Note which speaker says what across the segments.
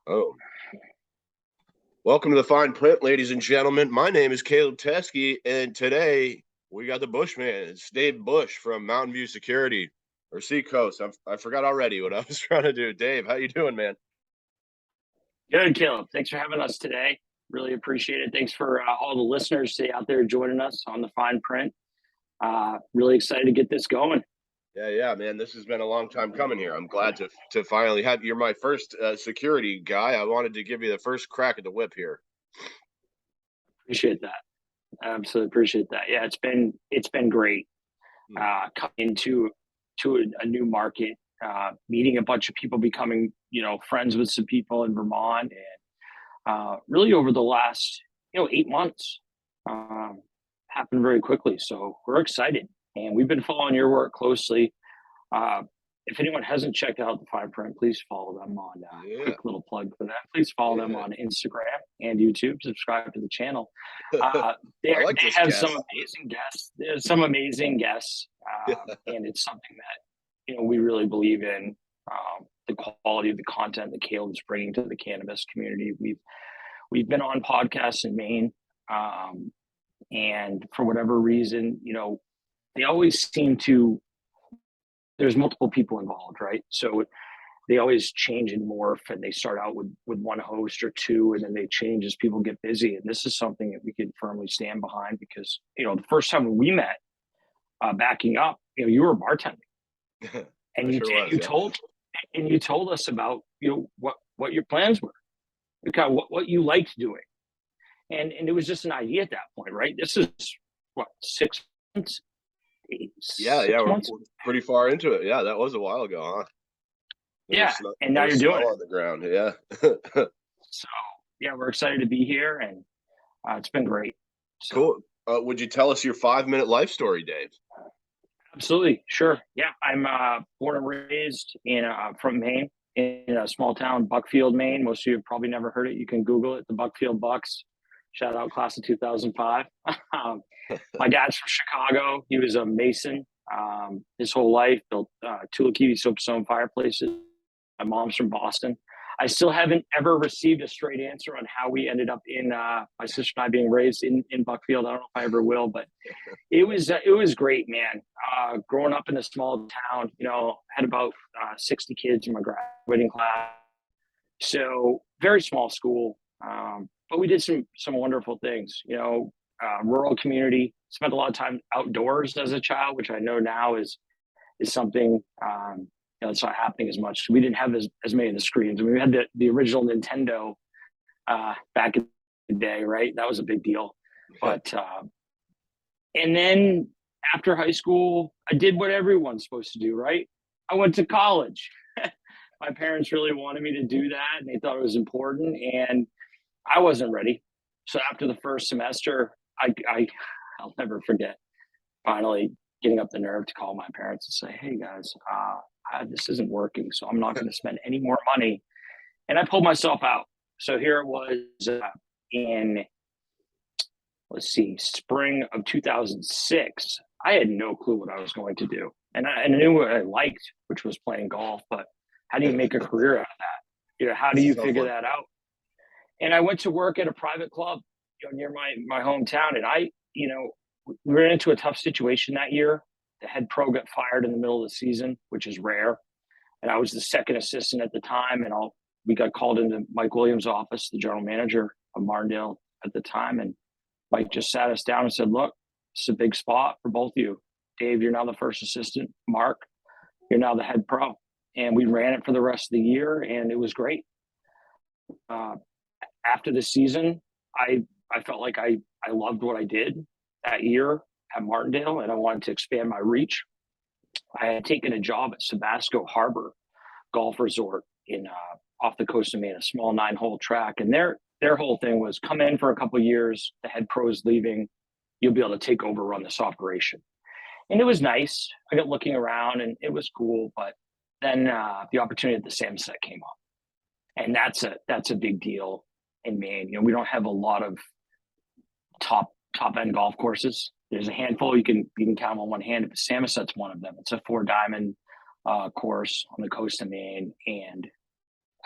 Speaker 1: Oh, welcome to the fine print, ladies and gentlemen. My name is Caleb Teskey, and today we got the Bushman. It's Dave Busch from Mountain View Security or Seacoast. I forgot already what I was trying to do. Dave, how you doing, man?
Speaker 2: Good, Caleb. Thanks for having us today. Really appreciate it. Thanks for all the listeners today out there joining us on the fine print. Really excited to get this going.
Speaker 1: Yeah, man. This has been a long time coming here. I'm glad to finally have you're my first security guy. I wanted to give you the first crack at the whip here.
Speaker 2: Appreciate that. Absolutely appreciate that. Yeah, it's been great coming into a new market, meeting a bunch of people, becoming friends with some people in Vermont, and really over the last 8 months happened very quickly. So we're excited, and we've been following your work closely. If anyone hasn't checked out the Fine Print, please follow them on. Quick little plug for that. Please follow them on Instagram and YouTube. Subscribe to the channel. They have some amazing guests. There's some amazing guests, and it's something that we really believe in. The quality of the content that Caleb's bringing to the cannabis community. We've been on podcasts in Maine, and for whatever reason, they always seem to. There's multiple people involved, right? So they always change and morph, and they start out with one host or two, and then they change as people get busy. And this is something that we can firmly stand behind because, the first time when we met, backing up, you were bartending, and you told us about what your plans were, kind of what you liked doing, and it was just an idea at that point, right? This is what 6 months.
Speaker 1: We're pretty far into it. Yeah, that was a while ago, huh?
Speaker 2: And now you're doing it
Speaker 1: on the ground. Yeah.
Speaker 2: So we're excited to be here, and it's been great.
Speaker 1: So, cool. Would you tell us your 5-minute life story, Dave?
Speaker 2: Absolutely, sure. Yeah, I'm born and raised from Maine, in a small town, Buckfield, Maine. Most of you have probably never heard it. You can Google it, the Buckfield Bucks. Shout out class of 2005. My dad's from Chicago. He was a mason his whole life, built Tula soapstone fireplaces. My mom's from Boston. I still haven't ever received a straight answer on how we ended up in my sister and I being raised in Buckfield. I don't know if I ever will, but it was great, man. Growing up in a small town, had about 60 kids in my graduating class. So very small school. But we did some wonderful things, rural community, spent a lot of time outdoors as a child, which I know now is something, it's not happening as much. We didn't have as many of the screens. I mean, we had the original Nintendo back in the day, right? That was a big deal. But, and then after high school, I did what everyone's supposed to do, right? I went to college. My parents really wanted me to do that, and they thought it was important. And I wasn't ready. So after the first semester, I'll never forget finally getting up the nerve to call my parents and say, "Hey guys, this isn't working, so I'm not going to spend any more money." And I pulled myself out. So here it was in, spring of 2006. I had no clue what I was going to do. And I knew what I liked, which was playing golf, but how do you make a career out of that? How do you figure that out? And I went to work at a private club, near my hometown. And we ran into a tough situation that year. The head pro got fired in the middle of the season, which is rare. And I was the second assistant at the time. And we got called into Mike Williams' office, the general manager of Martindale at the time. And Mike just sat us down and said, "Look, it's a big spot for both of you. Dave, you're now the first assistant. Mark, you're now the head pro." And we ran it for the rest of the year, and it was great. After the season, I felt like I loved what I did that year at Martindale, and I wanted to expand my reach. I had taken a job at Tabasco Harbor Golf Resort off the coast of Maine, a small 9-hole track. And their whole thing was, come in for a couple of years, the head pro's leaving, you'll be able to take over, run this operation. And it was nice. I got looking around, and it was cool. But then the opportunity at the Samoset came up, and that's a big deal in Maine. We don't have a lot of top end golf courses. There's a handful you can count on one hand, but Samoset's one of them. It's a 4-diamond course on the coast of Maine, and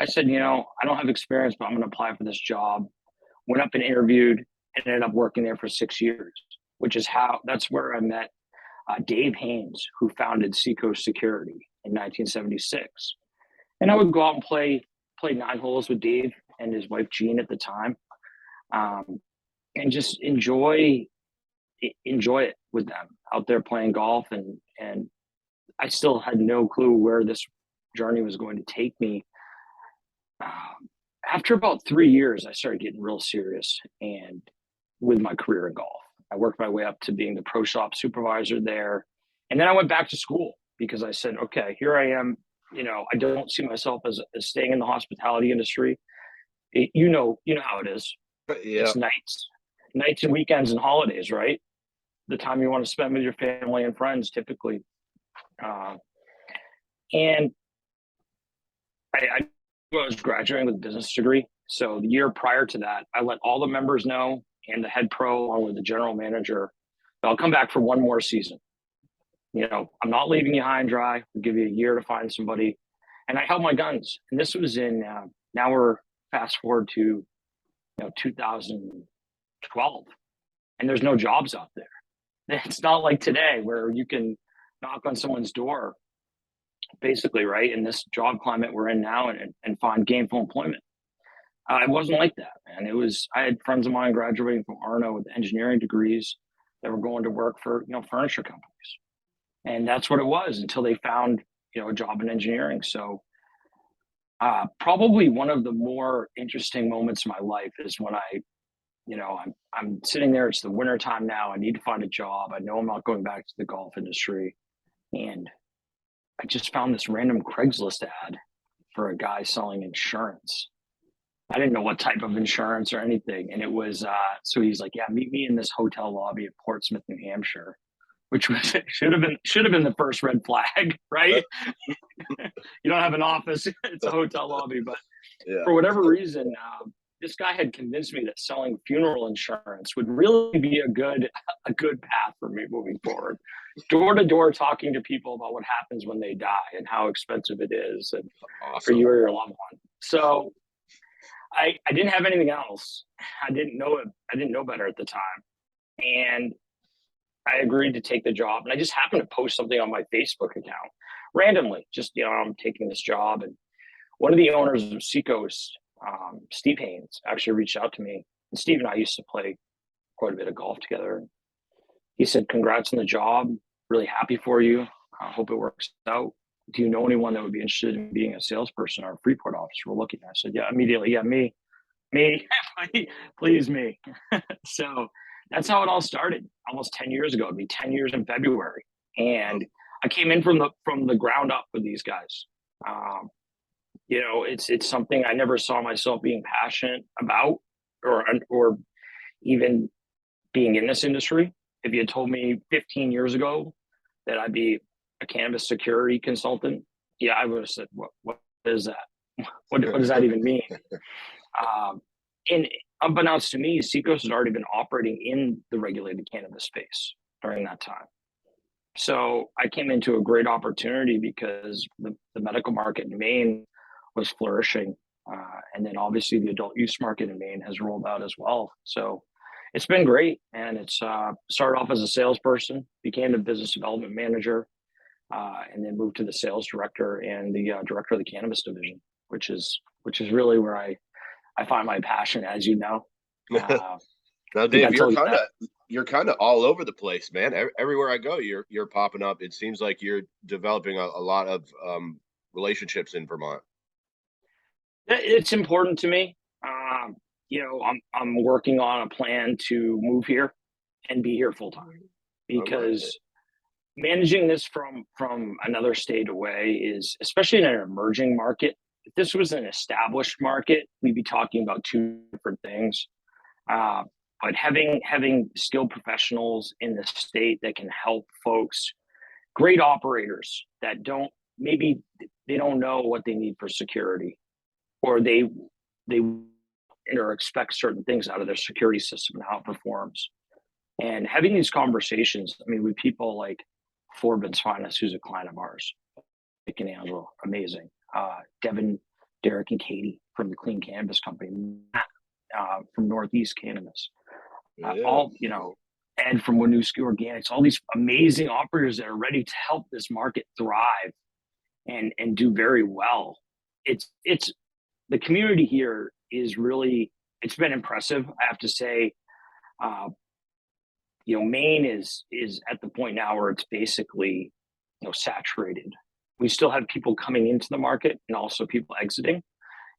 Speaker 2: I said, I don't have experience, but I'm going to apply for this job. Went up and interviewed and ended up working there for 6 years, that's where I met Dave Haynes, who founded Seacoast Security in 1976. And I would go out and play 9 holes with Dave and his wife Jean at the time, and just enjoy it with them out there playing golf. And I still had no clue where this journey was going to take me. After about 3 years, I started getting real serious and with my career in golf. I worked my way up to being the pro shop supervisor there. And then I went back to school because I said, okay, here I am. I don't see myself as staying in the hospitality industry. You know how it is.
Speaker 1: Yeah.
Speaker 2: It's nights and weekends and holidays, right? The time you want to spend with your family and friends, typically. And I was graduating with a business degree. So the year prior to that, I let all the members know and the head pro, along with the general manager, that I'll come back for one more season. I'm not leaving you high and dry. I'll give you a year to find somebody. And I held my guns. And this was in, now we're fast forward to 2012. And there's no jobs out there. It's not like today where you can knock on someone's door, basically, right, in this job climate we're in now, and find gainful employment. It wasn't like that, man. I had friends of mine graduating from Arno with engineering degrees that were going to work for furniture companies. And that's what it was until they found a job in engineering. So probably one of the more interesting moments of my life is when I'm sitting there. It's the winter time now. I need to find a job. I know I'm not going back to the golf industry. And I just found this random Craigslist ad for a guy selling insurance. I didn't know what type of insurance or anything. And it was, so he's like, yeah, meet me in this hotel lobby at Portsmouth, New Hampshire, which was, should have been the first red flag, right? You don't have an office, it's a hotel lobby. But
Speaker 1: Yeah.
Speaker 2: For whatever reason, this guy had convinced me that selling funeral insurance would really be a good path for me moving forward. Door to door, talking to people about what happens when they die and how expensive it is, and
Speaker 1: Awesome.
Speaker 2: for you or your loved one. So I didn't have anything else. I didn't know it. I didn't know better at the time, and I agreed to take the job. And I just happened to post something on my Facebook account randomly. Just I'm taking this job, and one of the owners of Seacoast, Steve Haynes, actually reached out to me. And Steve and I used to play quite a bit of golf together. He said, "Congrats on the job. Really happy for you. I hope it works out. Do you know anyone that would be interested in being a salesperson or a Freeport office? We're looking." I said, "Yeah," immediately. "Yeah, me, please, me." So that's how it all started almost 10 years ago. It'd be 10 years in February. And I came in from the ground up with these guys. It's something I never saw myself being passionate about or even being in this industry. If you had told me 15 years ago that I'd be a cannabis security consultant, yeah, I would have said, what is that? What does that even mean? And unbeknownst to me, Seacoast has already been operating in the regulated cannabis space during that time. So I came into a great opportunity because the medical market in Maine was flourishing. And then obviously the adult use market in Maine has rolled out as well. So it's been great. And it's started off as a salesperson, became the business development manager, and then moved to the sales director and the director of the cannabis division, which is really where I find my passion, as you know.
Speaker 1: Now, Dave, you're kind of all over the place, man. Everywhere I go, you're popping up. It seems like you're developing a lot of relationships in Vermont.
Speaker 2: It's important to me. I'm working on a plan to move here and be here full time, because managing this from another state away is, especially in an emerging market. If this was an established market, we'd be talking about two different things. But having skilled professionals in the state that can help folks, great operators that maybe they don't know what they need for security, or they or expect certain things out of their security system and how it performs. And having these conversations, with people like Forbin's Finest, who's a client of ours, Nick and Angelo, amazing. Devin Derek and Katie from the Clean Cannabis Company, Matt, from Northeast Cannabis,
Speaker 1: Yeah.
Speaker 2: all, Ed from Winooski Organics, all these amazing operators that are ready to help this market thrive and do very well. It's the community here is really, it's been impressive, I have to say. Maine is at the point now where it's basically, saturated. We still have people coming into the market and also people exiting.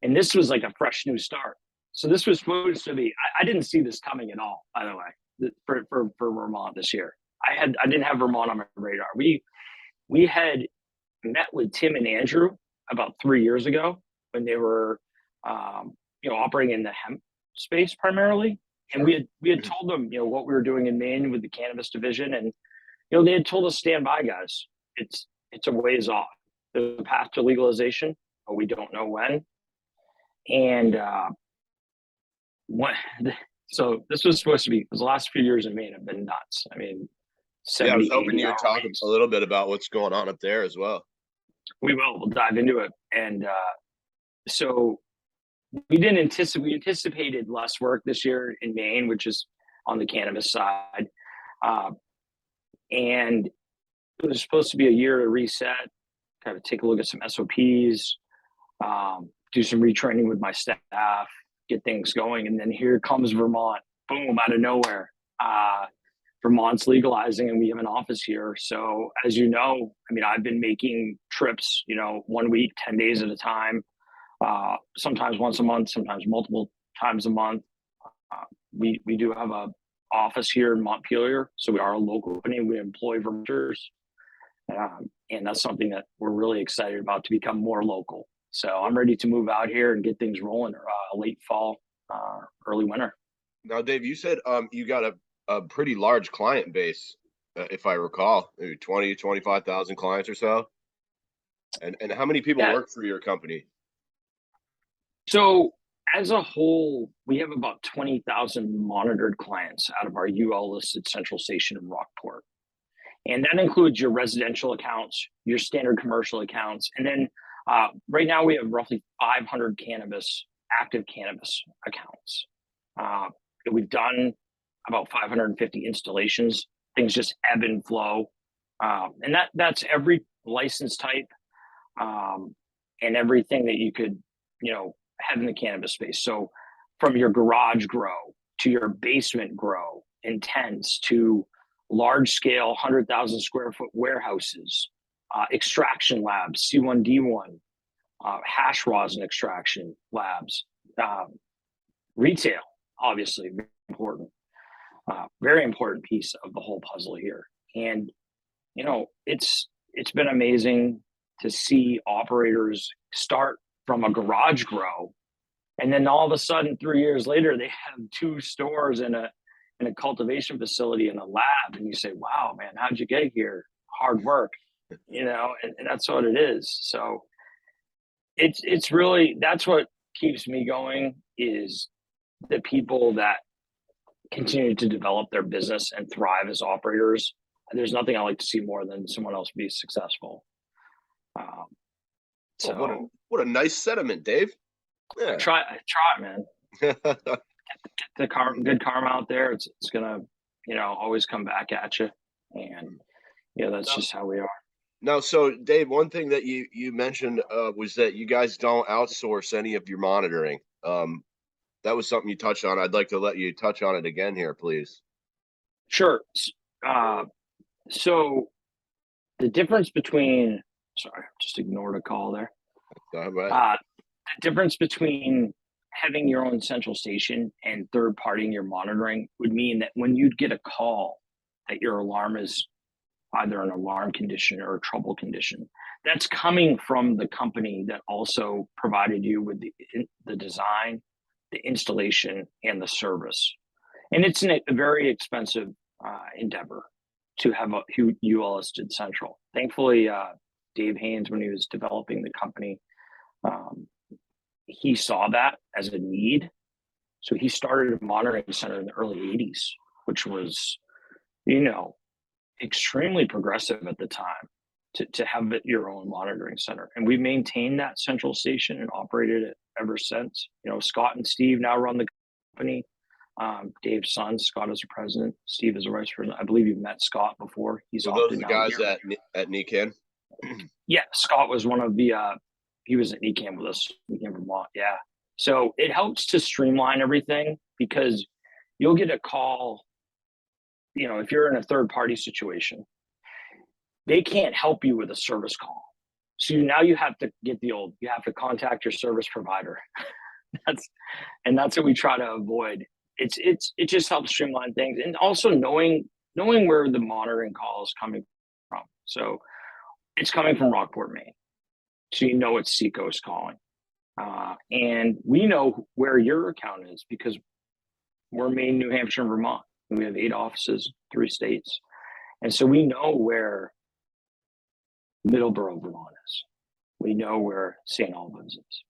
Speaker 2: And this was like a fresh new start. So this was supposed to be, I didn't see this coming at all, by the way, for Vermont this year. I didn't have Vermont on my radar. We had met with Tim and Andrew about 3 years ago when they were, operating in the hemp space primarily. And we had told them, what we were doing in Maine with the cannabis division. And, they had told us, stand by, guys. It's a ways off. There's a path to legalization, but we don't know when. And so this was supposed to be, the last few years in Maine have been nuts. I mean,
Speaker 1: I was hoping
Speaker 2: 80
Speaker 1: you would talk a little bit about what's going on up there as well.
Speaker 2: We'll dive into it. And so we anticipated less work this year in Maine, which is on the cannabis side. And it was supposed to be a year to reset, kind of take a look at some SOPs, do some retraining with my staff, get things going. And then here comes Vermont, boom, out of nowhere. Vermont's legalizing and we have an office here. So as you know, I've been making trips, 1 week, 10 days at a time, sometimes once a month, sometimes multiple times a month. We do have a office here in Montpelier. So we are a local company. We employ Vermonters. And that's something that we're really excited about, to become more local. So I'm ready to move out here and get things rolling late fall, early winter.
Speaker 1: Now, Dave, you said you got a pretty large client base, if I recall, maybe 20, 25,000 clients or so. And how many people work for your company?
Speaker 2: So as a whole, we have about 20,000 monitored clients out of our UL listed central station in Rockport. And that includes your residential accounts, your standard commercial accounts. And then right now we have roughly 500 active cannabis accounts. We've done about 550 installations. Things just ebb and flow. And that's every license type and everything that you could, have in the cannabis space. So from your garage grow to your basement grow, intense, to large scale 100,000 square foot warehouses, extraction labs, C1D1, hash rosin extraction labs, retail, obviously important, very important piece of the whole puzzle here. And it's been amazing to see operators start from a garage grow, and then all of a sudden 3 years later they have 2 stores and a cultivation facility and a lab, and you say, wow, man, how'd you get here? Hard work, and that's what it is. So it's really, that's what keeps me going, is the people that continue to develop their business and thrive as operators. There's nothing I like to see more than someone else be successful. So
Speaker 1: what a nice sentiment, Dave. Yeah.
Speaker 2: Try it, man. Get the good karma out there. It's gonna, always come back at you. And that's just how we are.
Speaker 1: Now, so Dave, one thing that you mentioned was that you guys don't outsource any of your monitoring. That was something you touched on. I'd like to let you touch on it again here, please.
Speaker 2: Sure. So the difference between, sorry, just ignored a call there. The difference between having your own central station and third partying your monitoring would mean that when you'd get a call that your alarm is either an alarm condition or a trouble condition, that's coming from the company that also provided you with the design, the installation, and the service. And it's a very expensive endeavor to have a UL listed central. Thankfully, Dave Haynes, when he was developing the company, he saw that as a need. So he started a monitoring center in the early 80s, which was, extremely progressive at the time. to have your own monitoring center. And we maintained that central station and operated it ever since. Scott and Steve now run the company. Dave's son, Scott, is the president. Steve is the vice president. I believe you've met Scott before. He's
Speaker 1: So those are the guys at NECAN?
Speaker 2: Yeah, Scott was one of the, he was at NECAN with us, NECAN Vermont. Yeah. So it helps to streamline everything because you'll get a call, if you're in a third party situation, they can't help you with a service call. So now you have to you have to contact your service provider. That's what we try to avoid. It just helps streamline things, and also knowing where the monitoring call is coming from. So it's coming from Rockport, Maine. So it's Seacoast calling. And we know where your account is because we're Maine, New Hampshire, and Vermont. And we have 8 offices, 3 states. And so we know where Middleborough, Vermont is. We know where St. Albans is.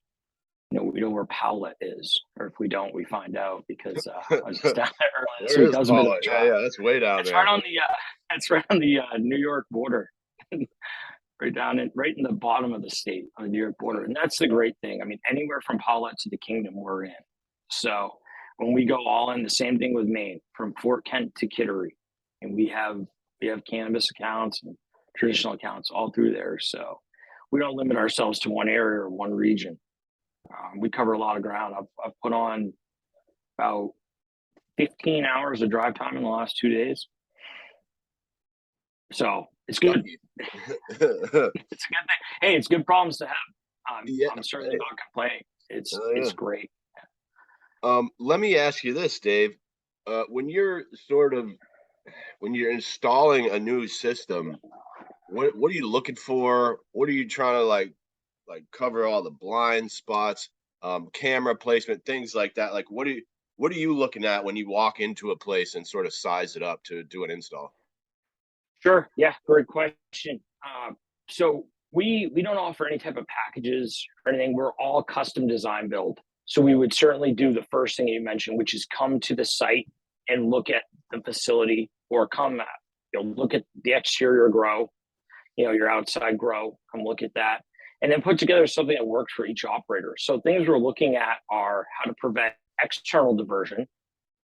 Speaker 2: We know where Powlett is. Or if we don't, we find out because I was just down there earlier this week. That was a bit of a drive.
Speaker 1: Yeah, that's way down there.
Speaker 2: That's right on the New York border. right in the bottom of the state on the New York border. And that's the great thing. I mean, anywhere from Powlett to the Kingdom, we're in. So when we go all in, the same thing with Maine, from Fort Kent to Kittery. And we have cannabis accounts and traditional accounts all through there. So we don't limit ourselves to one area or one region. We cover a lot of ground. I've put on about 15 hours of drive time in the last 2 days. So it's good. It's a good thing. Hey, it's good problems to have. I'm certainly not complaining. It's great.
Speaker 1: Let me ask you this, Dave. When you're installing a new system, what are you looking for? What are you trying to like cover all the blind spots, camera placement, things like that? Like what are you looking at when you walk into a place and sort of size it up to do an install?
Speaker 2: Sure. Yeah. Great question. So we don't offer any type of packages or anything. We're all custom design build. So we would certainly do the first thing you mentioned, which is come to the site and look at the facility, or look at the exterior grow, your outside grow, come look at that, and then put together something that works for each operator. So things we're looking at are how to prevent external diversion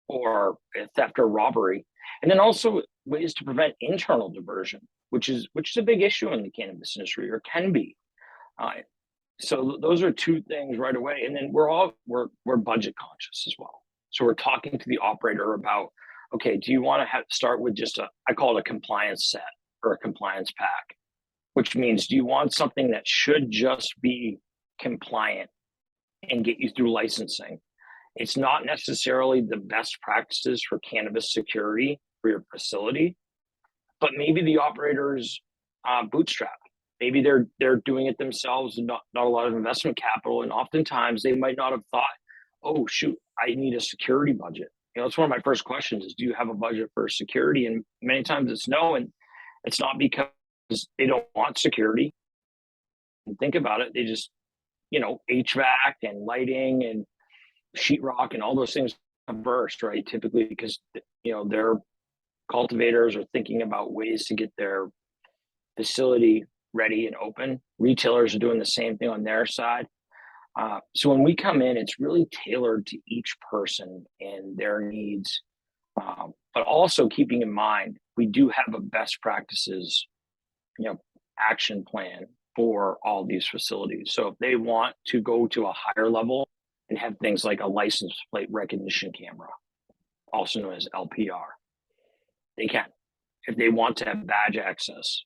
Speaker 2: or theft or robbery, and then also ways to prevent internal diversion, which is a big issue in the cannabis industry, or can be. So those are 2 things right away. And then we're budget conscious as well. So we're talking to the operator about, okay, do you want to start with just I call it a compliance set or a compliance pack, which means, do you want something that should just be compliant and get you through licensing? It's not necessarily the best practices for cannabis security for your facility, but maybe the operator's bootstrapped. Maybe they're doing it themselves and not a lot of investment capital. And oftentimes they might not have thought, oh, shoot, I need a security budget. It's one of my first questions is, do you have a budget for security? And many times it's no. And it's not because they don't want security. And think about it. They just, HVAC and lighting and sheetrock and all those things burst, right? Typically because, their cultivators are thinking about ways to get their facility ready and open. Retailers are doing the same thing on their side. So when we come in, it's really tailored to each person and their needs, but also keeping in mind, we do have a best practices, action plan for all these facilities. So if they want to go to a higher level and have things like a license plate recognition camera, also known as LPR, they can. If they want to have badge access,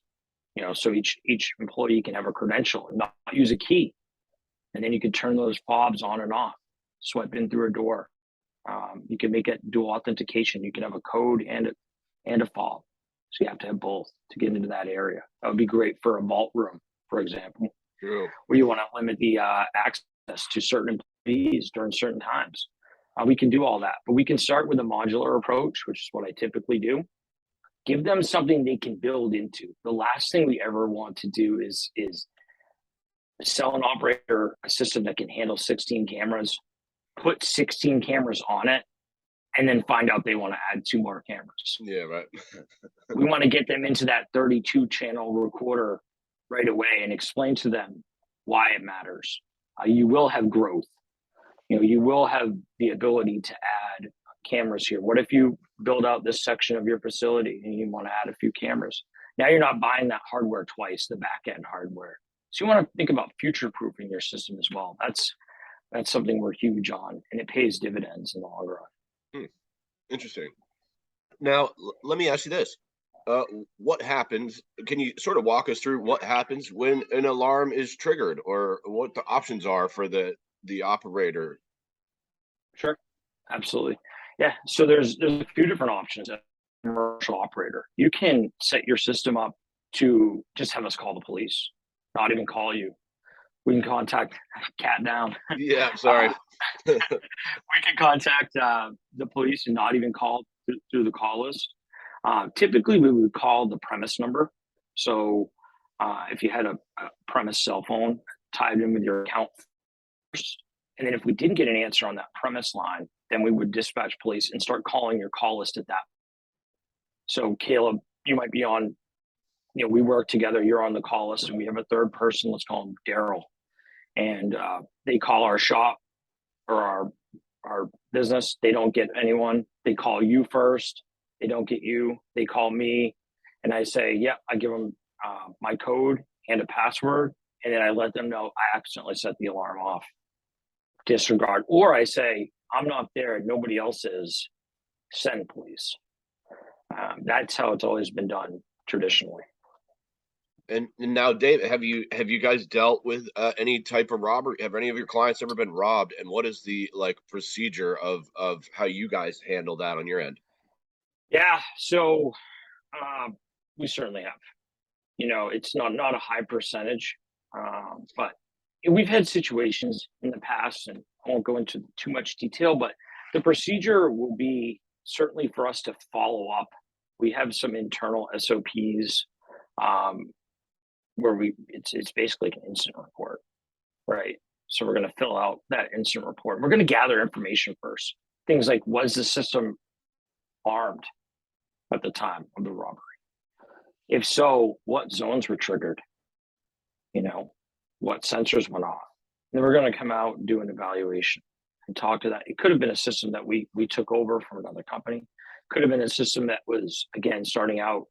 Speaker 2: so each employee can have a credential and not use a key. And then you can turn those fobs on and off, swipe in through a door. You can make it dual authentication. You can have a code and a fob. So you have to have both to get into that area. That would be great for a vault room, for example,
Speaker 1: True.
Speaker 2: Where you want to limit the access to certain employees during certain times. We can do all that, but we can start with a modular approach, which is what I typically do. Give them something they can build into. The last thing we ever want to do is sell an operator a system that can handle 16 cameras, put 16 cameras on it, and then find out they want to add 2 more cameras.
Speaker 1: Yeah, right.
Speaker 2: We want to get them into that 32 channel recorder right away and explain to them why it matters. You will have growth. You will have the ability to add cameras here. What if you build out this section of your facility and you want to add a few cameras? Now you're not buying that hardware twice, the back end hardware. So you want to think about future proofing your system as well. That's something we're huge on, and it pays dividends in the long run.
Speaker 1: Interesting. Now, let me ask you this. What happens? Can you sort of walk us through what happens when an alarm is triggered, or what the options are for the operator?
Speaker 2: Sure, absolutely. Yeah. So there's a few different options. As a commercial operator, you can set your system up to just have us call the police, not even call you. We can contact cat down.
Speaker 1: Yeah, I'm sorry.
Speaker 2: We can contact the police and not even call through the call list. Typically, we would call the premise number. So if you had a premise cell phone tied in with your account first, and then if we didn't get an answer on that premise line, then we would dispatch police and start calling your call list at that. So Caleb, you might be on, we work together, you're on the call list, and we have a third person, let's call him Daryl. And they call our shop or our business. They don't get anyone. They call you first. They don't get you. They call me, and I say, "Yeah." I give them my code and a password, and then I let them know I accidentally set the alarm off. Disregard, or I say, "I'm not there. Nobody else is. Send police." That's how it's always been done traditionally.
Speaker 1: And now, Dave, have you guys dealt with any type of robbery? Have any of your clients ever been robbed? And what is the procedure of how you guys handle that on your end?
Speaker 2: Yeah, so we certainly have. It's not a high percentage, but we've had situations in the past, and I won't go into too much detail, but the procedure will be certainly for us to follow up. We have some internal SOPs where it's basically an incident report, right? So we're going to fill out that incident report. We're going to gather information first. Things like, was the system armed at the time of the robbery? If so, what zones were triggered? What sensors went off? And then we're going to come out and do an evaluation and talk to that. It could have been a system that we took over from another company. Could have been a system that was, again, starting out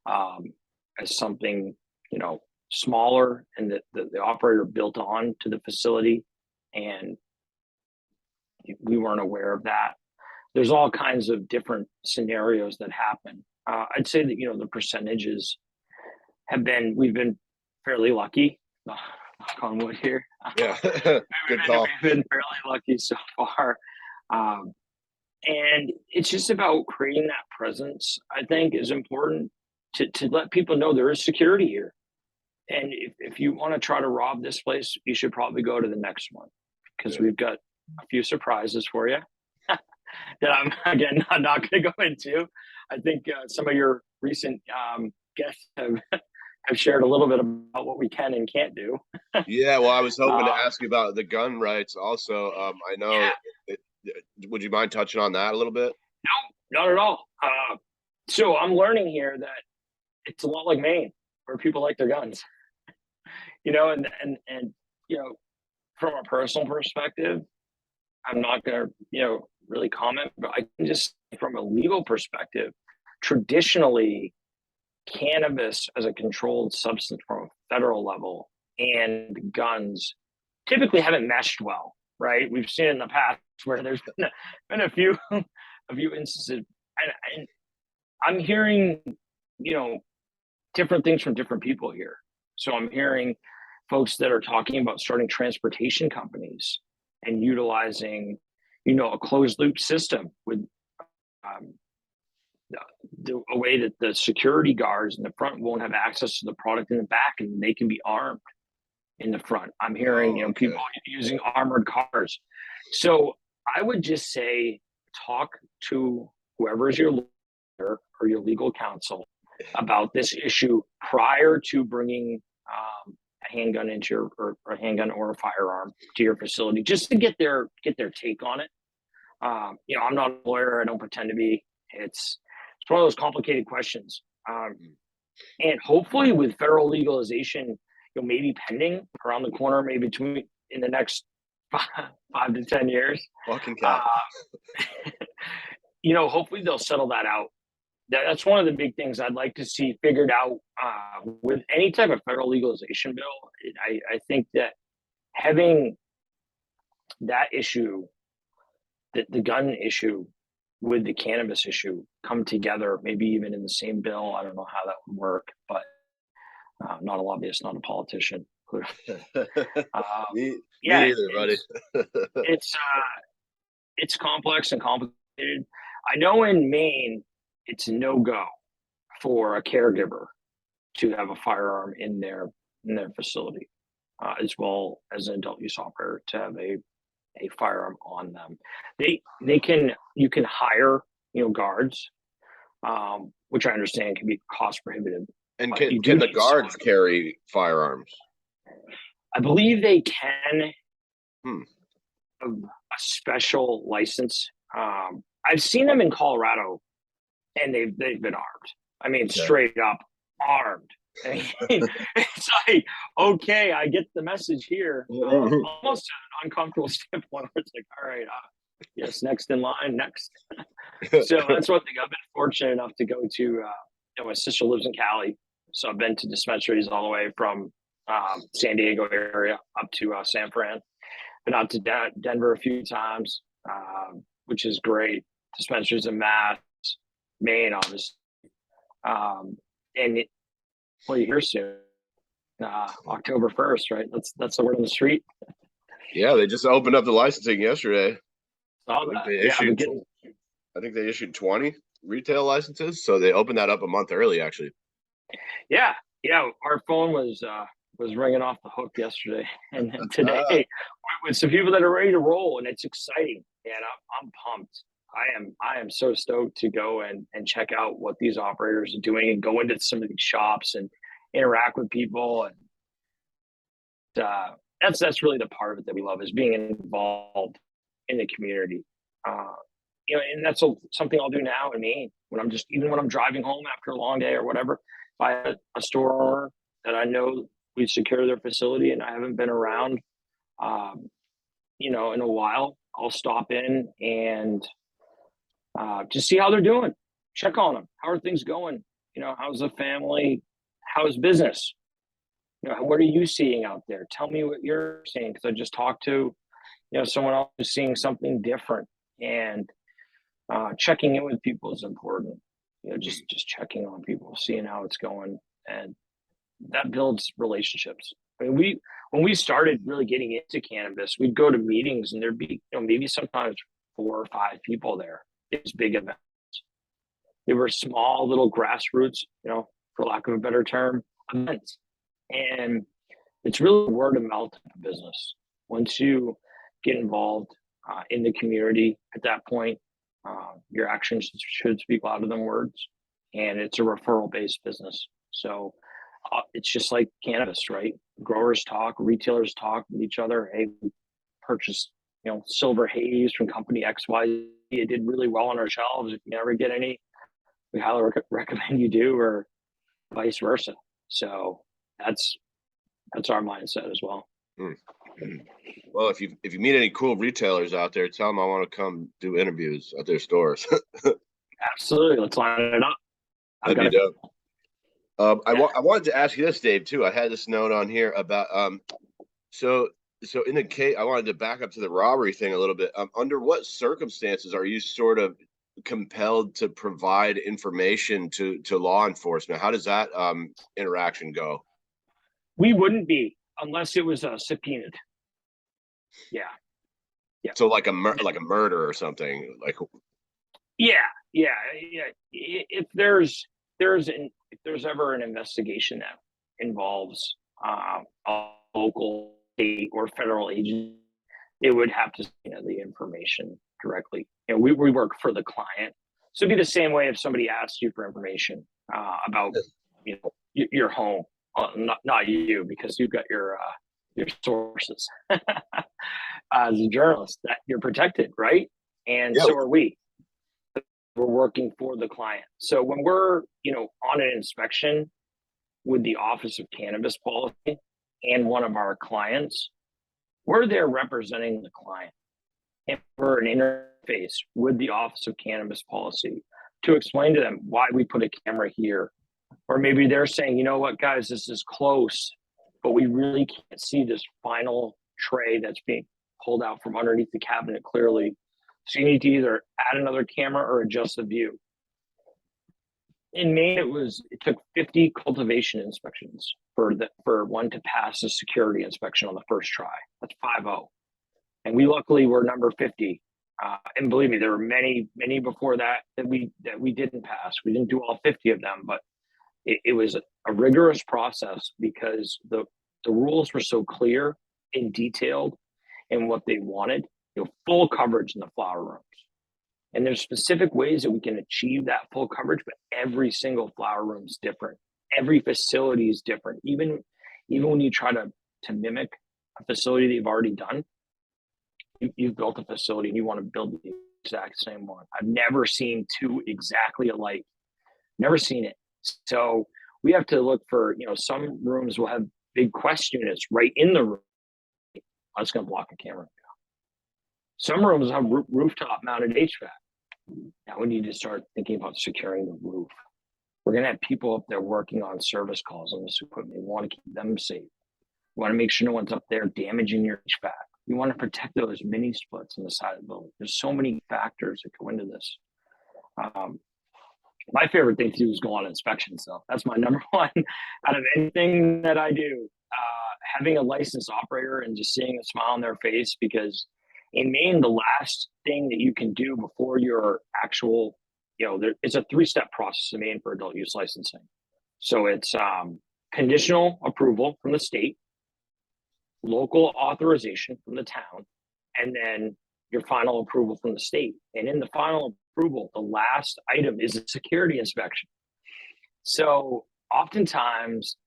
Speaker 2: as something, smaller, and that the operator built on to the facility, and we weren't aware of that. There's all kinds of different scenarios that happen. I'd say that, the percentages we've been fairly lucky. Knock on wood here.
Speaker 1: Yeah, good call.
Speaker 2: We've been fairly lucky so far. And it's just about creating that presence, I think, is important to let people know there is security here. And if you want to try to rob this place, you should probably go to the next one, because we've got a few surprises for you that I'm, again, not going to go into. I think some of your recent guests have shared a little bit about what we can and can't do.
Speaker 1: Yeah, well, I was hoping to ask you about the gun rights also. I know. Yeah. Would you mind touching on that a little bit?
Speaker 2: No, not at all. So I'm learning here that it's a lot like Maine, where people like their guns. And from a personal perspective, I'm not going to, really comment, but I can just, from a legal perspective, traditionally, cannabis as a controlled substance from a federal level and guns typically haven't meshed well, right? We've seen in the past where there's been a few instances, and I'm hearing, different things from different people here. So I'm hearing folks that are talking about starting transportation companies and utilizing, a closed loop system with a way that the security guards in the front won't have access to the product in the back, and they can be armed in the front. I'm hearing, people using armored cars. So I would just say, talk to whoever is your lawyer or your legal counsel about this issue prior to bringing a handgun into or a handgun or a firearm to your facility, just to get their take on it. I'm not a lawyer. I don't pretend to be. It's one of those complicated questions. And hopefully with federal legalization, maybe pending around the corner, maybe between in the next 5 to 10 years.
Speaker 1: Fucking cat.
Speaker 2: Hopefully they'll settle that out. That's one of the big things I'd like to see figured out with any type of federal legalization bill. I think that having that issue, the gun issue, with the cannabis issue come together, maybe even in the same bill. I don't know how that would work, but not a lobbyist, not a politician.
Speaker 1: Me either, buddy.
Speaker 2: It's complex and complicated. I know in Maine, it's a no-go for a caregiver to have a firearm in their facility, as well as an adult use operator to have a firearm on them. You can hire guards, which I understand can be cost prohibitive.
Speaker 1: And can the guards carry firearms?
Speaker 2: I believe they can. A special license. I've seen them in Colorado, and they've been armed. I mean, straight up armed. I mean, it's like, okay, I get the message here. Almost an uncomfortable standpoint where it's like, all right, yes, next in line, next. So that's one thing. I've been fortunate enough to go to, my sister lives in Cali, so I've been to dispensaries all the way from San Diego area up to San Fran. Been out to Denver a few times, which is great. Dispensaries in Mass, Maine, obviously. And you're here soon. October 1st, right? That's the word on the street.
Speaker 1: Yeah, they just opened up the licensing yesterday.
Speaker 2: I
Speaker 1: think they issued 20 retail licenses, so they opened that up a month early, actually.
Speaker 2: Yeah. Our phone was ringing off the hook yesterday and today with some people that are ready to roll, and it's exciting. And I'm pumped. I am so stoked to go and check out what these operators are doing and go into some of these shops and interact with people. And that's really the part of it that we love, is being involved in the community. And that's something I'll do now in Maine when I'm driving home after a long day or whatever. If I have a store owner that I know we've secured their facility and I haven't been around, in a while, I'll stop in and just see how they're doing, check on them. How are things going? How's the family? How's business? What are you seeing out there? Tell me what you're seeing. Because I just talked to, someone else who's seeing something different, and checking in with people is important. Just checking on people, seeing how it's going, and that builds relationships. I mean, when we started really getting into cannabis, we'd go to meetings and there'd be, maybe sometimes 4 or 5 people there. It's big events. They were small little grassroots, for lack of a better term, events. And it's really word of mouth business. Once you get involved in the community at that point, your actions should speak louder than words. And it's a referral based business. So it's just like cannabis, right? Growers talk, retailers talk with each other. Hey, we purchased, Silver Haze from company XY. It did really well on our shelves. If you never get any, we highly recommend you do, or vice versa. So that's our mindset as well.
Speaker 1: Well, if you meet any cool retailers out there, tell them I want to come do interviews at their stores.
Speaker 2: Absolutely, let's line it up.
Speaker 1: That'd be dope. I wanted to ask you this, Dave, too. I had this note on here about so in the case, I wanted to back up to the robbery thing a little bit. Under what circumstances are you sort of compelled to provide information to law enforcement? How does that interaction go?
Speaker 2: We wouldn't be unless it was subpoenaed. Yeah.
Speaker 1: So like a murder or something, like.
Speaker 2: Yeah. If there's ever an investigation that involves a local, state, or federal agency, they would have to the information directly. We work for the client, so it'd be the same way if somebody asked you for information about your home. Not you, because you've got your sources as a journalist, that you're protected, right? And so are we. We're working for the client. So when we're on an inspection with the Office of Cannabis Policy, and one of our clients, we're there representing the client. And for an interface with the Office of Cannabis Policy to explain to them why we put a camera here. Or maybe they're saying, you know what, guys, this is close, but we really can't see this final tray that's being pulled out from underneath the cabinet clearly. So you need to either add another camera or adjust the view. In Maine, it took 50 cultivation inspections for one to pass a security inspection on the first try. That's 5-0. And we luckily were number 50. And believe me, there were many before that we didn't pass. We didn't do all 50 of them, but it was a rigorous process because the rules were so clear and detailed in what they wanted. Full coverage in the flower rooms. And there's specific ways that we can achieve that full coverage, but every single flower room is different. Every facility is different. Even when you try to mimic a facility that you've already done, you've built a facility and you want to build the exact same one. I've never seen two exactly alike. Never seen it. So we have to look for, some rooms will have big Quest units right in the room. That's going to block a camera. Some rooms have rooftop mounted HVAC. Now we need to start thinking about securing the roof. We're going to have people up there working on service calls on this equipment. We want to keep them safe. We want to make sure no one's up there damaging your HVAC. We want to protect those mini splits on the side of the building. There's so many factors that go into this. My favorite thing to do is go on inspections, though. That's my number one out of anything that I do. Having a licensed operator and just seeing a smile on their face, because in Maine, the last thing that you can do before your actual, it's a 3-step process in Maine for adult use licensing. So it's conditional approval from the state, local authorization from the town, and then your final approval from the state. And in the final approval, the last item is a security inspection. So oftentimes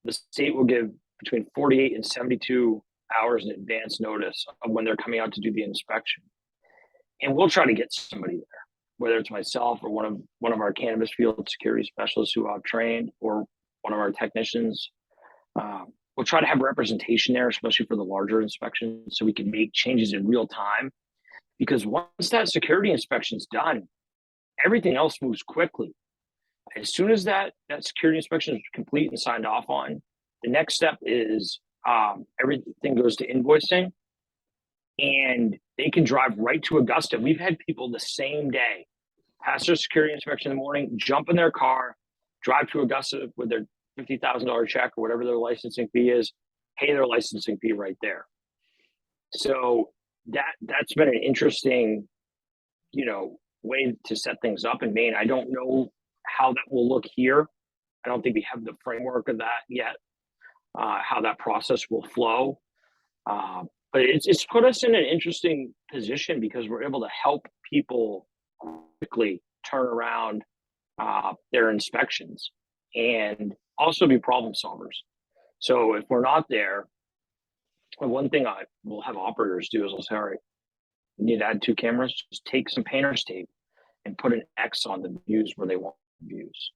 Speaker 2: the state will give between 48 and 72 hours in advance notice of when they're coming out to do the inspection. And we'll try to get somebody there, whether it's myself or one of our cannabis field security specialists who I've trained, or one of our technicians. We'll try to have representation there, especially for the larger inspections, so we can make changes in real time. Because once that security inspection is done, everything else moves quickly. As soon as that security inspection is complete and signed off on, the next step is everything goes to invoicing, and they can drive right to Augusta. We've had people the same day pass their security inspection in the morning, jump in their car, drive to Augusta with their $50,000 check or whatever their licensing fee is, pay their licensing fee right there. So that's been an interesting, way to set things up in Maine. I don't know how that will look here. I don't think we have the framework of that yet, how that process will flow. But it's put us in an interesting position because we're able to help people quickly turn around their inspections and also be problem solvers. So if we're not there, one thing I will have operators do is I'll say, all right, we need to add 2 cameras, just take some painter's tape and put an X on the views where they want views.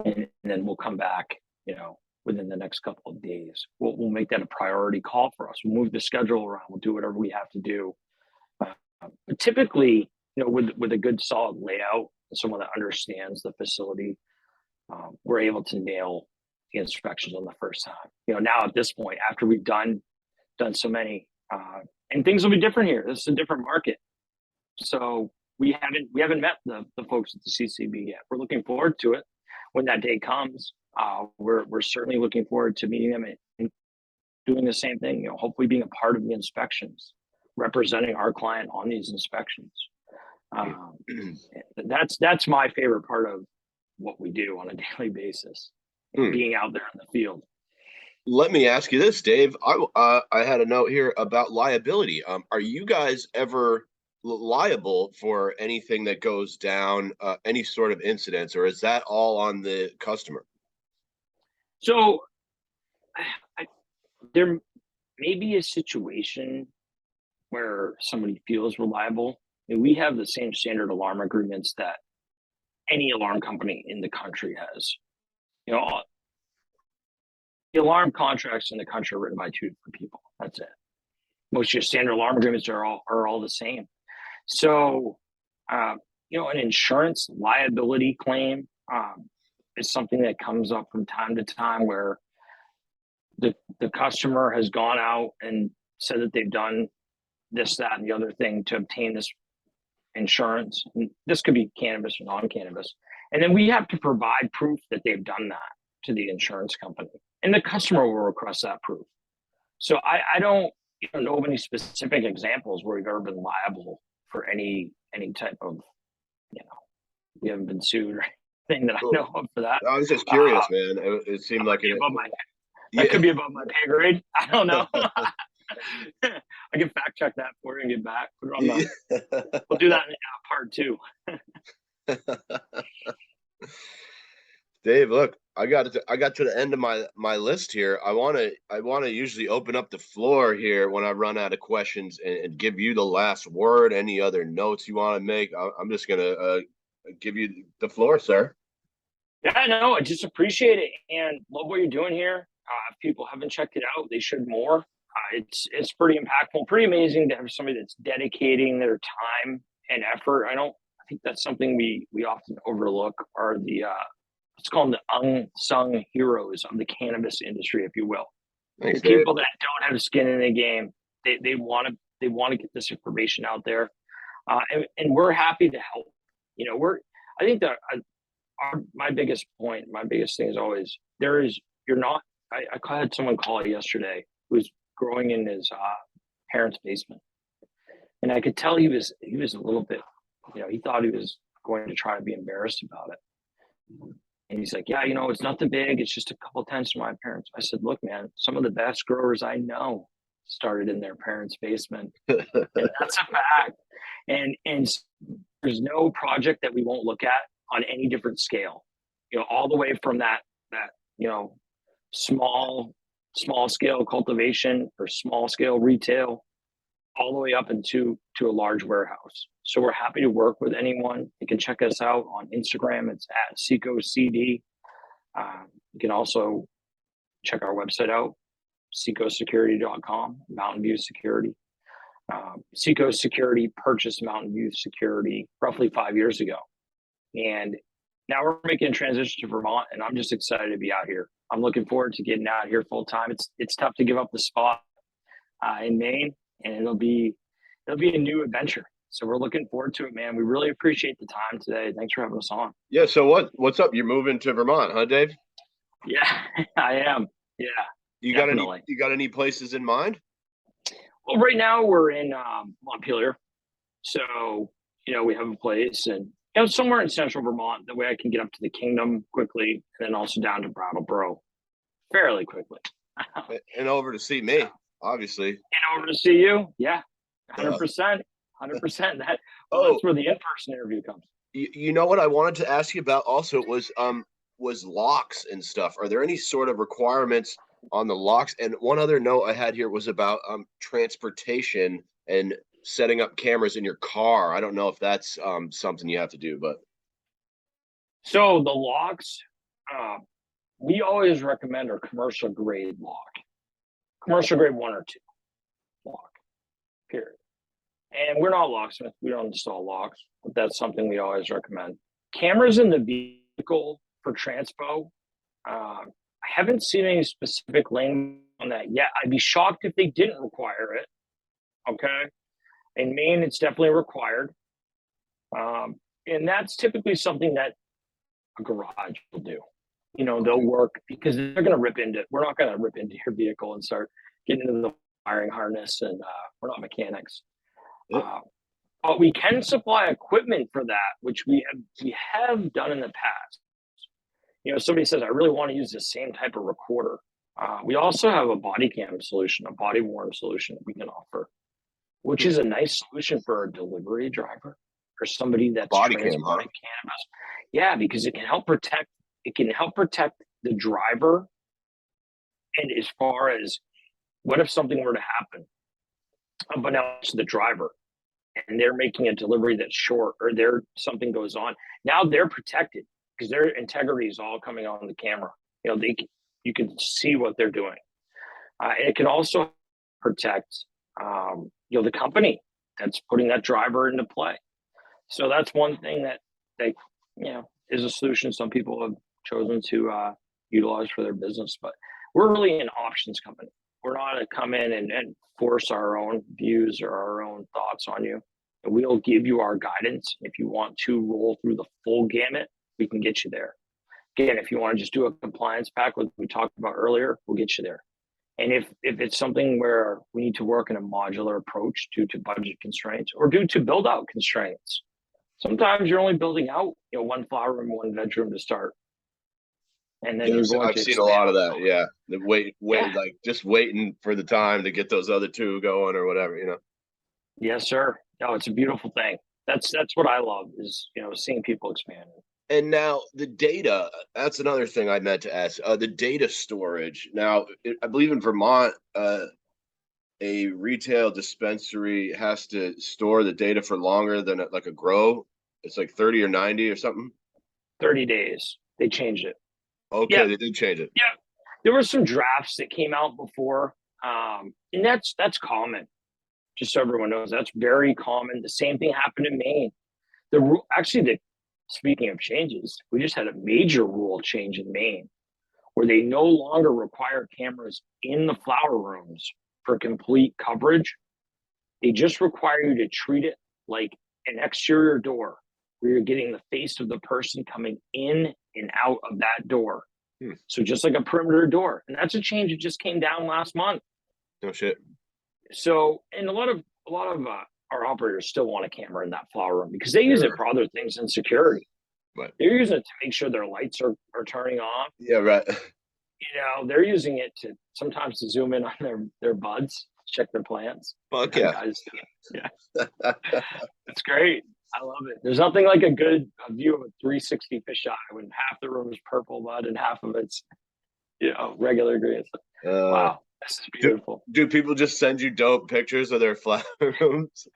Speaker 2: And then we'll come back, within the next couple of days. We'll make that a priority call for us. We'll move the schedule around. We'll do whatever we have to do. But typically, with a good solid layout, someone that understands the facility, we're able to nail the inspections on the first time. Now at this point, after we've done so many, and things will be different here. This is a different market. So we haven't met the folks at the CCB yet. We're looking forward to it when that day comes. We're certainly looking forward to meeting them and doing the same thing. Hopefully being a part of the inspections, representing our client on these inspections. That's my favorite part of what we do on a daily basis, being out there in the field.
Speaker 1: Let me ask you this, Dave. I had a note here about liability. Are you guys ever liable for anything that goes down, any sort of incidents, or is that all on the customer?
Speaker 2: So there may be a situation where somebody feels reliable. And we have the same standard alarm agreements that any alarm company in the country has. The alarm contracts in the country are written by two different people. That's it. Most of your standard alarm agreements are all the same. So, an insurance liability claim is something that comes up from time to time where the customer has gone out and said that they've done this, that, and the other thing to obtain this insurance. And this could be cannabis or non-cannabis. And then we have to provide proof that they've done that to the insurance company. And the customer will request that proof. So I don't know of any specific examples where we've ever been liable for any type of, we haven't been sued or anything that I know of for that.
Speaker 1: I was just curious, man. It seemed like
Speaker 2: that could be above my pay grade. I don't know. I can fact check that for you and get back. We'll do that in part 2.
Speaker 1: Dave, look, I got to the end of my list here. I want to usually open up the floor here when I run out of questions and give you the last word. Any other notes you want to make? I'm just gonna give you the floor, sir.
Speaker 2: Yeah, no, I just appreciate it and love what you're doing here. If people haven't checked it out, they should more. It's pretty impactful, pretty amazing to have somebody that's dedicating their time and effort. I think that's something we often overlook, are the let's call them the unsung heroes of the cannabis industry, if you will.
Speaker 1: Thanks,
Speaker 2: the people that don't have skin in the game. They want to get this information out there, and we're happy to help. I think that my biggest thing is always I had someone call yesterday who's growing in his parents' basement, and I could tell he was a little bit, he thought he was going to try to be embarrassed about it. And he's like, yeah, it's nothing big. It's just a couple tents from my parents. I said, look, man, some of the best growers I know started in their parents' basement. And that's a fact. And there's no project that we won't look at on any different scale, all the way from that small scale cultivation or small scale retail, all the way up into a large warehouse. So we're happy to work with anyone. You can check us out on Instagram. It's at SecoCD. You can also check our website out, secosecurity.com, Mountain View Security. Seco Security purchased Mountain View Security roughly 5 years ago. And now we're making a transition to Vermont, and I'm just excited to be out here. I'm looking forward to getting out here full time. It's tough to give up the spot in Maine, and it'll be a new adventure. So we're looking forward to it, man. We really appreciate the time today. Thanks for having us on.
Speaker 1: Yeah. So what's up? You're moving to Vermont, huh, Dave?
Speaker 2: Yeah, I am. Yeah.
Speaker 1: You got any places in mind?
Speaker 2: Well, right now we're in Montpelier. So, we have a place and somewhere in central Vermont. That way I can get up to the Kingdom quickly, and then also down to Brattleboro fairly quickly.
Speaker 1: And over to see me, obviously.
Speaker 2: And over to see you. Yeah. 100%. 100%. That's where the in-person interview comes.
Speaker 1: You know what I wanted to ask you about also was locks and stuff. Are there any sort of requirements on the locks? And one other note I had here was about transportation and setting up cameras in your car. I don't know if that's something you have to do, but.
Speaker 2: So the locks, we always recommend our commercial grade lock, commercial grade 1 or 2 lock, period. And we're not locksmiths. We don't install locks, but that's something we always recommend. Cameras in the vehicle for transpo. I haven't seen any specific language on that yet. I'd be shocked if they didn't require it. Okay. In Maine, it's definitely required. And that's typically something that a garage will do. They'll work because we're not going to rip into your vehicle and start getting into the wiring harness, and we're not mechanics. But we can supply equipment for that, which we have done in the past. Somebody says, I really want to use the same type of recorder. We also have a body cam solution, a body worn solution that we can offer, which is a nice solution for a delivery driver or somebody that's transporting cannabis. Yeah, because it can help protect the driver. And as far as what if something were to happen, but now it's the driver and they're making a delivery that's short, or something goes on. Now they're protected because their integrity is all coming on the camera. You You can see what they're doing. And it can also protect, the company that's putting that driver into play. So that's one thing that is a solution some people have chosen to utilize for their business. But we're really an options company. We're not to come in and force our own views or our own thoughts on you. We'll give you our guidance. If you want to roll through the full gamut, we can get you there. Again, if you want to just do a compliance pack, like we talked about earlier, we'll get you there. And if it's something where we need to work in a modular approach due to budget constraints or due to build out constraints, sometimes you're only building out, one flower room, one bedroom to start. And then
Speaker 1: I've seen a lot of that. Yeah. Like just waiting for the time to get those other two going or whatever,
Speaker 2: Yes, sir. No, it's a beautiful thing. That's what I love is, seeing people expand.
Speaker 1: And now the data, that's another thing I meant to ask. The data storage. Now, I believe in Vermont, a retail dispensary has to store the data for longer than like a grow. It's like 30 or 90 or something.
Speaker 2: 30 days. They changed it.
Speaker 1: Okay, yeah. They did change it.
Speaker 2: Yeah. There were some drafts that came out before. And that's common. Just so everyone knows, that's very common. The same thing happened in Maine. Speaking of changes, we just had a major rule change in Maine where they no longer require cameras in the flower rooms for complete coverage. They just require you to treat it like an exterior door where you're getting the face of the person coming in and out of that door. So just like a perimeter door. And that's a change that just came down last month.
Speaker 1: No shit.
Speaker 2: So, and a lot of our operators still want a camera in that flower room because they use it for other things in security.
Speaker 1: Right.
Speaker 2: They're using it to make sure their lights are turning off.
Speaker 1: Yeah, right.
Speaker 2: They're using it to sometimes to zoom in on their buds, check their plants.
Speaker 1: Fuck yeah.
Speaker 2: Yeah. It's great. I love it. There's nothing like a view of a 360 fisheye when half the room is purple bud and half of it's, regular green. Wow. This is beautiful.
Speaker 1: Do people just send you dope pictures of their flower rooms?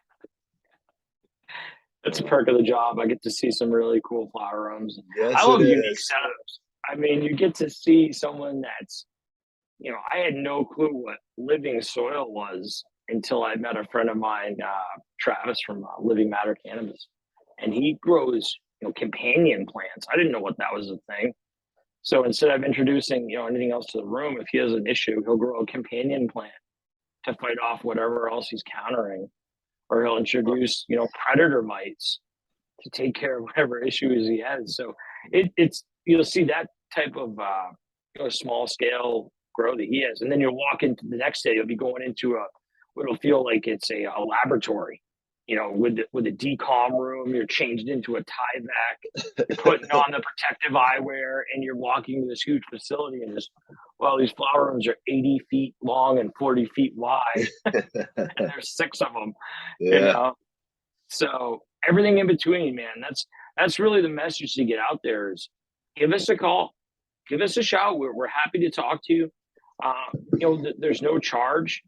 Speaker 2: It's a perk of the job. I get to see some really cool flower rooms.
Speaker 1: Yes,
Speaker 2: I love unique setups. I mean, you get to see someone that's, I had no clue what living soil was until I met a friend of mine, Travis from Living Matter Cannabis. And he grows, companion plants. I didn't know what that was a thing. So instead of introducing, anything else to the room, if he has an issue, he'll grow a companion plant to fight off whatever else he's countering. Or he'll introduce, predator mites to take care of whatever issues he has. So it's you'll see that type of small scale grow that he has, and then you'll walk into the next day. You'll be going into what'll feel like it's a laboratory. With a decom room, you're changed into a Tyvek, you're putting on the protective eyewear, and you're walking to this huge facility. And these flower rooms are 80 feet long and 40 feet wide, and there's 6 of them.
Speaker 1: Yeah.
Speaker 2: So everything in between, man. That's really the message to get out there is give us a call, give us a shout. We're happy to talk to you. There's no charge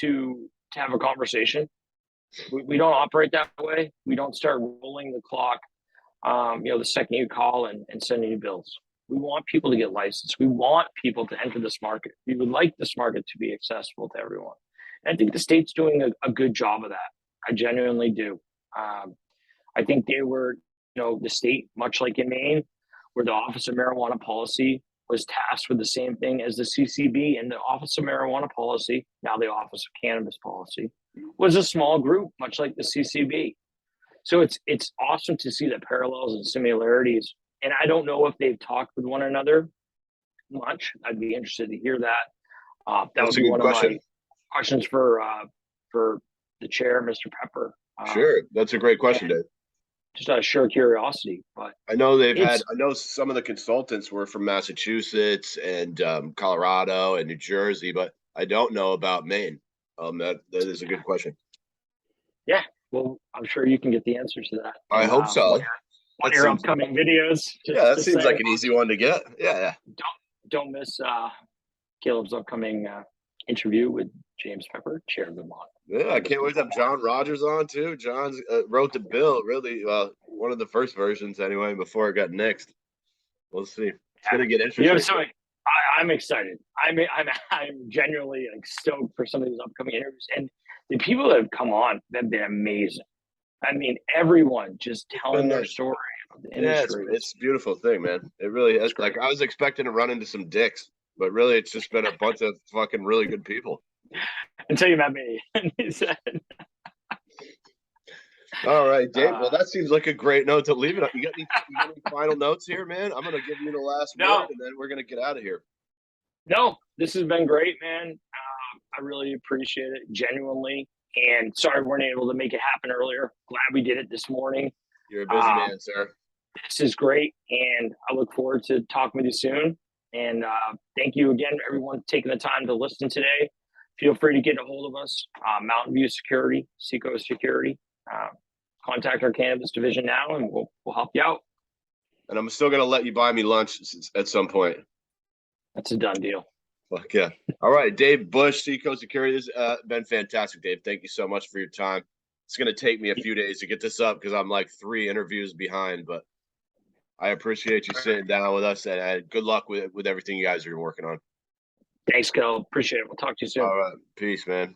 Speaker 2: to have a conversation. We don't operate that way. We don't start rolling the clock, the second you call and sending you bills. We want people to get licensed. We want people to enter this market. We would like this market to be accessible to everyone. And I think the state's doing a good job of that. I genuinely do. I think they were, the state, much like in Maine, where the Office of Marijuana Policy was tasked with the same thing as the CCB, and the Office of Marijuana Policy, now the Office of Cannabis Policy, was a small group, much like the CCB. So it's awesome to see the parallels and similarities. And I don't know if they've talked with one another much. I'd be interested to hear that. That would be one of my questions for the chair, Mr. Pepper.
Speaker 1: Sure, that's a great question, Dave.
Speaker 2: Just out of sheer curiosity, but
Speaker 1: I know I know some of the consultants were from Massachusetts and Colorado and New Jersey, but I don't know about Maine. That is a good question.
Speaker 2: Yeah, well, I'm sure you can get the answers to that.
Speaker 1: I hope so.
Speaker 2: On your upcoming videos.
Speaker 1: That seems like an easy one to get. Yeah.
Speaker 2: Don't miss Caleb's upcoming interview with James Pepper, Chair of Vermont.
Speaker 1: Yeah, I can't wait to have John Rogers on too. John's wrote the bill, really, one of the first versions anyway, before it got nixed. We'll see. It's gonna get interesting.
Speaker 2: I'm excited. I'm genuinely like stoked for some of these upcoming interviews, and the people that have come on have been amazing. I mean, everyone just telling
Speaker 1: Been
Speaker 2: their
Speaker 1: nice.
Speaker 2: story of the
Speaker 1: Yeah,
Speaker 2: industry.
Speaker 1: it's a beautiful thing, man. It really is.
Speaker 2: It's great.
Speaker 1: Like I was expecting to run into some dicks, but really it's just been a bunch of fucking really good people.
Speaker 2: Until you met me, and he said,
Speaker 1: All right, Dave. Well, that seems like a great note to leave it on. You got any final notes here, man? I'm gonna give you the last
Speaker 2: "No,
Speaker 1: word, and then we're gonna get out of here.
Speaker 2: no, this has been great, man. I really appreciate it, genuinely. And sorry we weren't able to make it happen earlier. Glad we did it this morning.
Speaker 1: You're a busy
Speaker 2: Um,
Speaker 1: man, sir.
Speaker 2: this is great, and I look forward to talking with you soon. And thank you again, everyone, taking the time to listen today. Feel free to get a hold of us, Mountain View Security, Seacoast Security. Contact our cannabis division now, and we'll help you out.
Speaker 1: And I'm still gonna let you buy me lunch at some point.
Speaker 2: That's a done deal.
Speaker 1: Fuck yeah. All right, Dave Busch, Seacoast Security. This has been fantastic, Dave. Thank you so much for your time. It's gonna take me a few days to get this up because I'm like 3 interviews behind, but I appreciate you sitting down with us, and good luck with everything you guys are working on.
Speaker 2: Thanks, Kel. Appreciate it. We'll talk to you soon.
Speaker 1: All right, peace, man.